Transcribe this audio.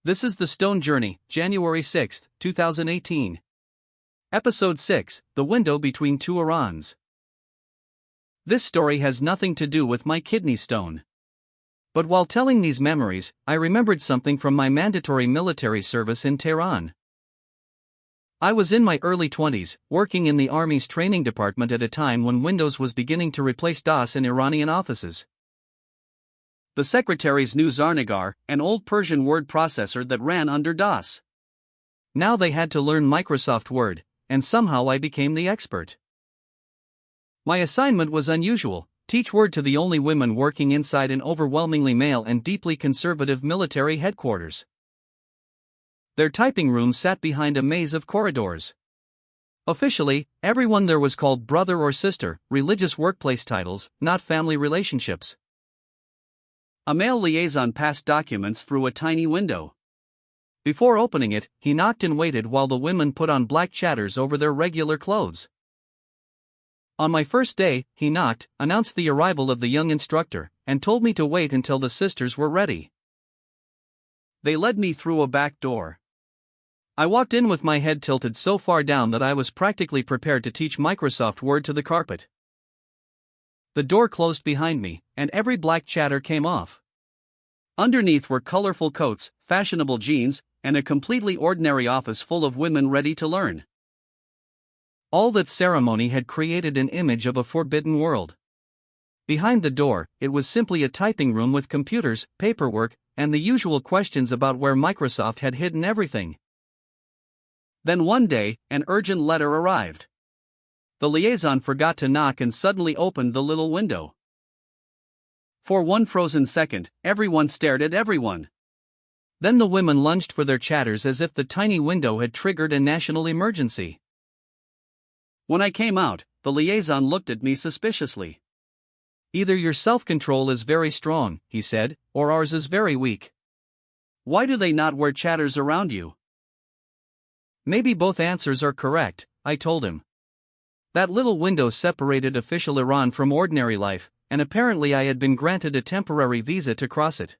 This is The Stone Journey, January 6, 2018. Episode 6, The Window Between Two IRANS. This story has nothing to do with my kidney stone. But while telling these memories, I remembered something from my mandatory military service in Tehran. I was in my early 20s, working in the Army's training department at a time when Windows was beginning to replace DOS in Iranian offices. The secretaries knew Zarnagar, an old Persian word processor that ran under DOS. Now they had to learn Microsoft Word, and somehow I became the expert. My assignment was unusual: teach Word to the only women working inside an overwhelmingly male and deeply conservative military headquarters. Their typing room sat behind a maze of corridors. Officially, everyone there was called brother or sister, religious workplace titles, not family relationships. A male liaison passed documents through a tiny window. Before opening it, he knocked and waited while the women put on black chatters over their regular clothes. On my first day, he knocked, announced the arrival of the young instructor, and told me to wait until the sisters were ready. They led me through a back door. I walked in with my head tilted so far down that I was practically prepared to teach Microsoft Word to the carpet. The door closed behind me, and every black chatter came off. Underneath were colorful coats, fashionable jeans, and a completely ordinary office full of women ready to learn. All that ceremony had created an image of a forbidden world. Behind the door, it was simply a typing room with computers, paperwork, and the usual questions about where Microsoft had hidden everything. Then one day, an urgent letter arrived. The liaison forgot to knock and suddenly opened the little window. For one frozen second, everyone stared at everyone. Then the women lunged for their chatters as if the tiny window had triggered a national emergency. When I came out, the liaison looked at me suspiciously. "Either your self-control is very strong," he said, "or ours is very weak. Why do they not wear chatters around you?" "Maybe both answers are correct," I told him. That little window separated official Iran from ordinary life, and apparently I had been granted a temporary visa to cross it.